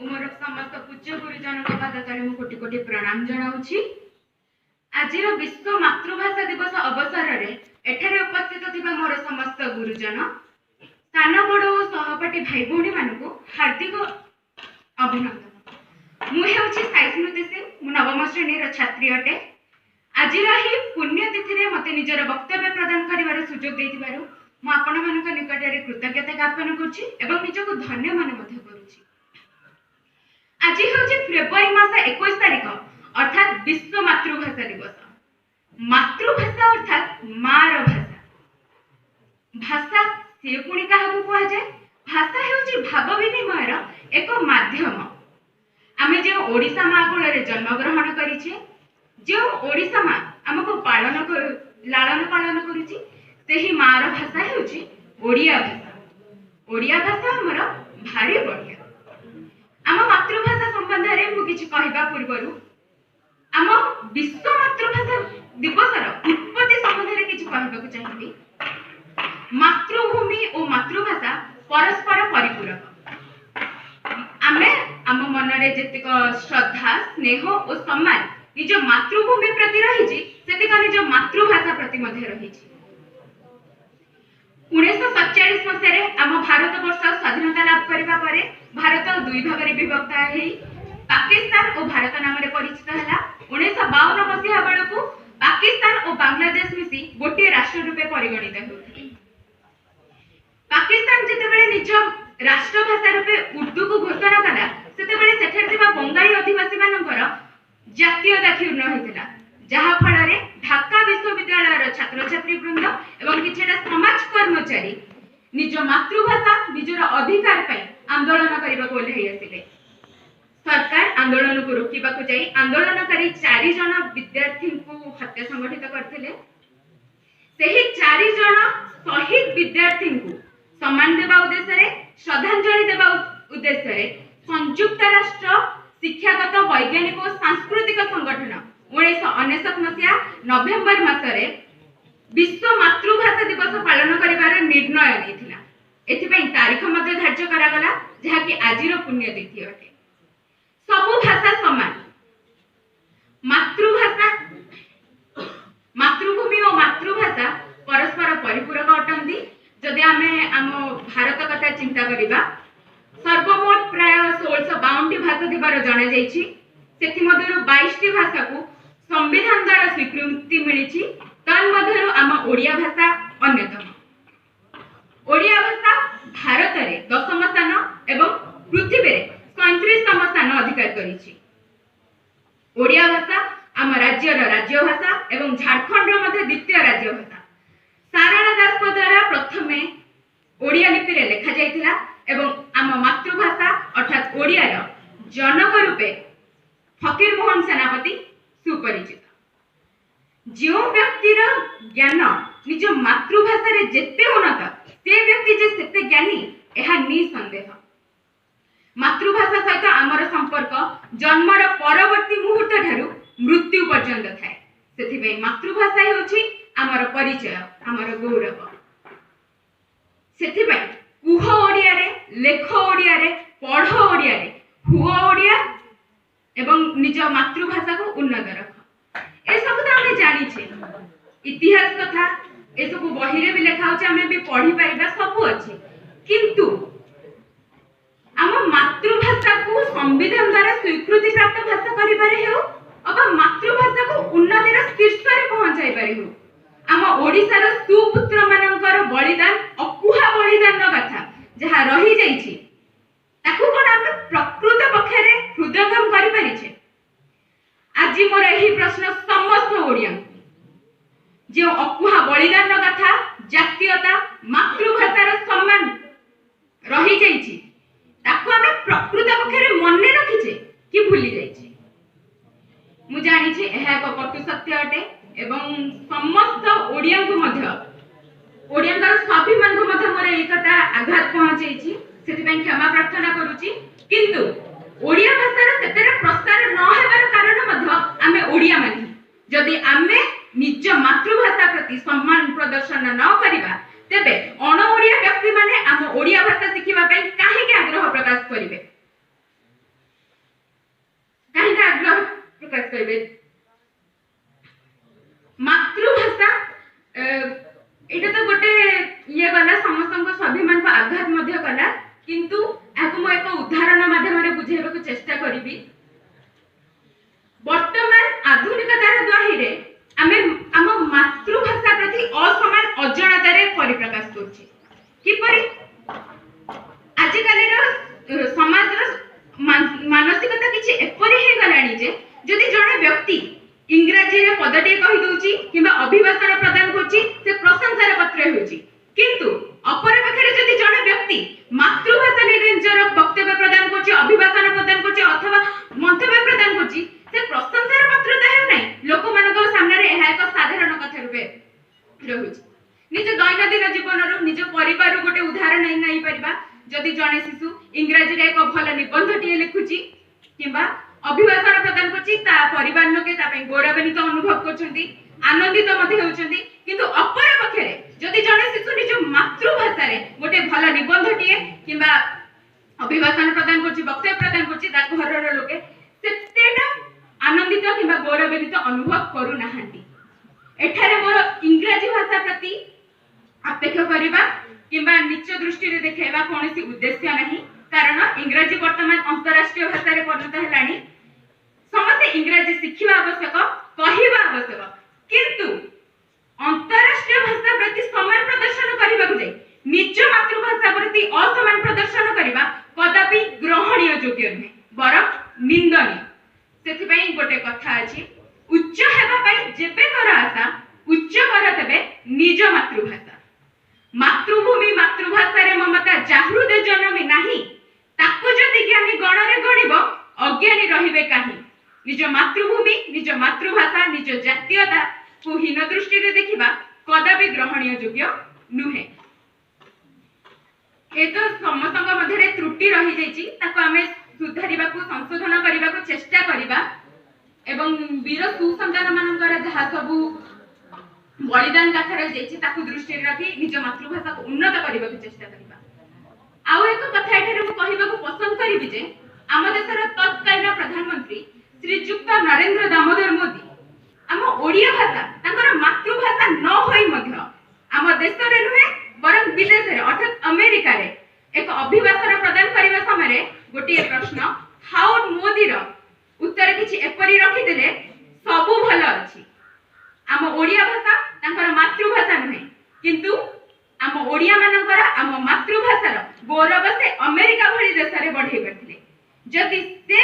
मोर समस्त पूज्य गुरुजन पाद तले मु कोटि कोटि प्रणाम जनाऊछि। आज विश्व मातृभाषा दिवस अवसर रे एठारे उपस्थित थिबा मोर समस्त गुरुजन सान बड़ और सहपाठी भाई भौणी मानकु हार्दिक अभिनंदन। मु हेउछि साई स्मृति सिंह, मु नवम श्रेणी छात्री अटे। आज पुण्य तिथि रे मते निजर वक्तव्य प्रदान करिवार सुजोग देथिबारु मु आपण मानक निकटरे कृतज्ञता ज्ञापन करुछि एवं निजको धन्य मन मध्य करुछि। आज हूँ फेब्रुआरी मास 21 तारिख अर्थात विश्व मातृभाषा दिवस। मातृभाषा अर्थात मार भाषा। भाषा से पुणी क्या कह जाए, भाषा हूँ भाव विनिमयर एक माध्यम। आमे जो ओडिशा माँ कोल जन्म ग्रहण करिछे, जो ओडिशा माँ आमको लालन पालन करुछि, सेही मार भाषा हूँ ओडिया भाषा। ओडिया भाषा हमर भारी बढ़िया। आम मातृभाषा संबंध में मुझे किसी कहवा पूर्व आम विश्व मातृभाषा दिवस उत्पत्ति संबंध में किसी कहवाक चाहिए। मातृभूमि और मातृभाषा परस्पर परिपूरक। आमे आम मन में जेतिक श्रद्धा स्नेह और सम्मान निज मातृभूमि प्रति रही निज मातृभाषा प्रति रही। 1947 मसीह आम भारत वर्ष स्वाधीनता लाभ करने पर भारत दुई भाग में विभक्त है। पाकिस्तान और भारत नाम परिचित है। 1952 मसीहा बेलू पाकिस्तान और बांग्लादेश मिसी गोटे राष्ट्र रूपे परिगणित होते। पाकिस्तान जितेबाला निज राष्ट्रभाषा रूपे उर्दू को घोषणा कला से बंगाली अधिवासी मानकर जातीयता क्षुण्ण होता, जहा फल ढाका विश्वविद्यालय छात्र छात्री वृंद एवं किछटा समाज कर्मचारी निज मातृभाषा निजर अधिकार पाई आंदोलन करने को ओह्लैआसिले। सरकार आंदोलन को रोकवा जाई आंदोलनकारी 4 जन विद्यार्थी को हत्या संगठित करथिले। सेही 4 जन शहीद विद्यार्थी को सम्मान देवा उद्देश्य श्रद्धांजलि देवा उद्देश्य संयुक्त राष्ट्र शिक्षागत वैज्ञानिक और सांस्कृतिक संगठन 1999 मसीहा नवेम्बर मासरे विश्व मातृभाषा दिवस पालन करिवार निर्णय लेथिला। एथिपई तारीख मध्ये धार्य करागला, जहा कि आजिर पुण्य तिथि अटे। सबु भाषा समान। मातृभाषा मातृभूमि और मातृभाषा परस्पर परिपूरक अटंती। जदि आमे आम भारत कथा चिंता करिबा, सर्वमोट प्राय 1652 भाषा थिबार जणा जायछि। सेथि मध्यरु 22 भाषा को संविधान द्वारा स्वीकृति मिली। तन्मध्यरु आम ओडिया भाषा अन्यतम। ओडिया भाषा भारत में 10म स्थान एवं पृथ्वी में 37तम स्थान अधिकार करिछि। ओडिया भाषा आम राज्यर राज्य भाषा एवं झारखंड मध्य द्वितीय राज्य भाषा। सारला दास द्वारा प्रथमे ओडिया लिपि रे लेखा जाइतिला एवं आम मातृभाषा अर्थात ओडियार जनक रूपे फकीर मोहन सेनापति सुपरिचित। जो व्यक्तिर ज्ञान निज मातृभाषा रे जेते उन्नत से व्यक्ति जे सेते ज्ञानी एहा निसंदेह। मातृभाषा सहित आमर संपर्क जन्मर परवर्ती मुहूर्त ठारू मृत्यु पर्यंत थाए। सेथिबे मातृभाषा हेउछि आमर परिचय, आमर गौरव। सेथिबे कुह ओडिया रे, लेख ओडिया रे, पढ़ ओडिया रे, हुओ ओडिया एवं निज मातृभाषा को उन्नत रख। ए सब तो हमें जानी छे। इतिहास कथा ए सब बही रे भी लिखा होचे, हमें भी पढ़ी पाइबा सब अछि। किंतु आम मातृभाषा को संविधान द्वारा स्वीकृति प्राप्त भाषा करिबारे हेउ अबा मातृभाषा को उन्नतिर शीर्ष रे पहुंचाई पारे हेउ आम ओडिसा सुपुत्र मानकर बलिदान अकुहा बलिदान कथा जहा रही जाइछि ताकू कोन हम प्रकृत पक्षरे हृदयगम करि परिछे। आज मोर यही प्रश्न समस्त ओडिया जो अकुहा बलिदान कथा जातीयता मातृभाषार सम्मान रही जाइछि ताकू हम प्रकृत पक्षरे मन रखिछे कि भूली जाइछि। मु जानि छे एहा एक कटु सत्य अटे एवं समस्त ओडिया को मध्य ओडियार स्वाभिमान को मध्य मोर एई कथा आघात पहुंचैछि, सेति क्षमा प्रार्थना करूछि। किंतु ओडिया भाषार सेतेरे प्रसार न हेबार कारण मध्य आमे ओडिया मानि जदि आमे निज मातृभाषा प्रति सम्मान प्रदर्शन न करिबा तेबे अण ओडिया व्यक्ति माने आम ओडिया भाषा शिखिबा पई काहे के आग्रह प्रकाश करिवे। प्रकाश करिवे। मातृभाषा एटा तो गोटे ये गला समस्त स्वाभिमान को आघात मध्य कला, किंतु आकु मो एक उदाहरण माध्यम रे बुझेबा को चेष्टा करिवि। वर्तमान आधुनिकतार द्वाहिरे आमे आम मातृभाषा प्रति असमान अजनता रे परिप्रकाश करछि। किपरि आजिकालीर समाजर मानसिकता किछि एपरि हे गलानी जे जदि जणे व्यक्ति इंग्रजी रे पदटे कहि दोछि किबा अभिभाषण प्रदान करछि से प्रशंसार पत्र होछि, किंतु अपर पक्षरे जदि जणे व्यक्ति मातृभाषा रे निजर वक्तव्य प्रदान करछि, अभिभाषण प्रदान करछि अथवा मंतव्य प्रदान करछि से प्रशंसार पत्र देहु नै, लोक मानक सामने रे एहा एक साधारण कथा रूपे रहुछि। निज दैनंदिन जीवन रो निज परिवार रो गोटे उदाहरण नै परिबा। जदि जणे शिशु इंग्रजी रे एक भल निबंध टिए लिखुछि किबा अभिभाषण प्रदान करछि, ता परिवार लोके ता पई गौरवान्वित अनुभव करछन्ती, आनंदित मध्ये होउछन्ती, किंतु अपर पक्षरे जदि जणे शिशु निज मातृभाषा रे गोटे भल निबंध टिए किबा अभिभाषण प्रदान करछि, वक्तव्य प्रदान करछि, ता घरर लोके सेतेटा आनंदित किबा गौरवान्वित अनुभव करू नाहंती। एठारे मोर इंग्रजी भाषा प्रति अपेक्षा करिबा किबा नीच दृष्टि रे देखाइबा कोनोसी उद्देश्य नाही, कारण इंग्रजी वर्तमान अंतरराष्ट्रीय भाषा रे परिणत हेलानी। समस्त इंग्रजी शिखिबा आवश्यक, कहिबा आवश्यक, किंतु अंतरराष्ट्रीय भाषा प्रति समान प्रदर्शन करिबा को जाय निज मातृभाषा प्रति असमान प्रदर्शन करिबा कदापि ग्रहणीय योग्य नहे, बरं निंदनीय। सेति पई गोटे कथा अछि, उच्च हेबा पई जेबे कर आशा उच्च कर तबे निज मातृभाषा। मातृभूमि मातृभाषा रे ममता जाहृदे जन्मे नाही, ताको जदि ज्ञानी गण रे गणिब अज्ञानी रहिबे काहे। निज मातृभूमि निज मातृभाषा निज जातीयता को हीन दृष्टि रे देखिबा कदापि ग्रहणीय योग्य नुहे। ए तो समस्तक मध्य रे त्रुटि रहि जाइछि, ताको आमे सुधारिबा को संशोधन करिबा को चेष्टा करिबा एवं वीर सुसंतान मानकर जहा सबु बलिदान कथार जाइछि ताकु दृष्टि रखि निज मातृभाषा को उन्नत करिबा को चेष्टा करिबा। आउ एक कथा एठारे मु कहिबा को पसंद करिबि जे आम देशर तत्कालीन प्रधानमंत्री श्रीयुक्त नरेंद्र दामोदर मोदी आम ओडिया भाषा तांकर मातृभाषा न होई मध्य आम देश रे नुहे बरं विदेश रे अर्थात अमेरिका रे एक अभिभाषण प्रदान करिबा समय गोटे प्रश्न हाउ मोदी रो उत्तर किछि एपरि रखि देले सबु भल अछि। आम ओडिया भाषा तांकर मातृभाषा नुहे, किंतु आम ओडिया मानकर आम मातृभाषार गौरव से अमेरिका भली देश रे बढ़ाई करथिले। जदि से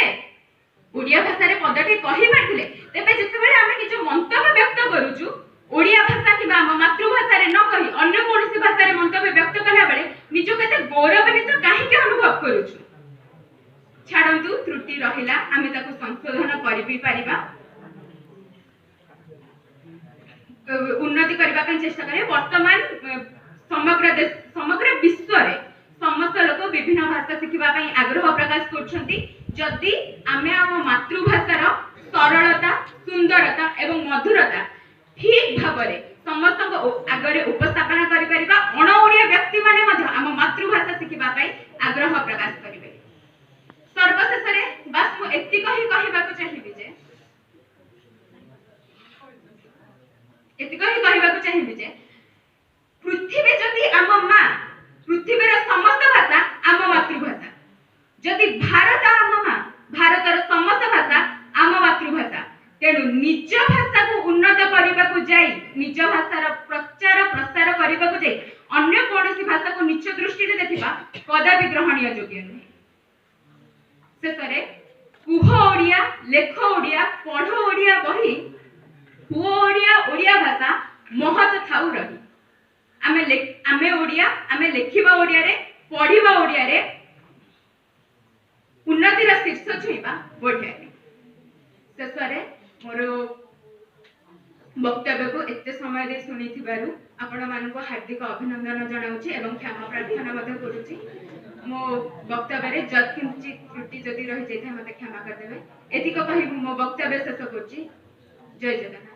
ओडिया भाषा रे पदटे कहि पारथिले तेबे जेतेबेले आमे किछ मंतव्य व्यक्त करूछु ओडिया भाषा किबा आम मातृभाषा रे न कहि अन्य कोनोसी भाषा रे मंतव्य व्यक्त कला बेले निजो केते गौरवान्वित काहे के अनुभव करूछु। छाड़ंतु त्रुटि रहिला, आमे ताको संशोधन करि परिबा, उन्नति करबा के चेष्टा करे। वर्तमान समग्र विश्व रे समस्त लोक विभिन्न भाषा शिखिबा पई आग्रह प्रकाश करछंती। जदि आमे आम मातृभाषार सरलता सुंदरता एवं मधुरता ठीक भाबरे समस्त आगरे उपस्थापन करि परिबा, अण ओडिया व्यक्ति माने मध्य आम मातृभाषा शिखिबा पई आग्रह प्रकाश करिवे। सर्वशेष रे बस मु एति कहि कहिबा को चाहिबि जे पृथ्वी जदि आम मां पृथ्वीर समस्त भाषा आम मातृभाषा, जदि भारत आम मां भारतर समस्त भाषा आम मातृभाषा, तेणु निज भाषा को उन्नत करबा को जाई निज भाषार प्रचार प्रसार करबा को जाई अन्य कोनोसी भाषा को नीच दृष्टि रे देखिबा कदापि ग्रहणीय योग्य नहीं। शेषरे कुह ओडिया लेख ओडिया पढ़ ओडिया बही हुओ ओडिया ओडिया भाषा महत थाउ रही। आमे ओडिया आमे लेखिबा ओडिया रे पढ़िबा ओडिया रे उन्नतिर शीर्ष छुईबा बढ़िया रे। शेषरे मोर वक्तव्य को एते समय दे सुनिथिबारु आपण मानको हार्दिक अभिनंदन जणाउछि एवं क्षमा प्रार्थना मध्ये करूछि। मो वक्तव्य रे जति त्रुटि जदि रहि जाय मते क्षमा कर देबे। एतिक कहि मो वक्तव्य शेष करछि। जय जगन्नाथ।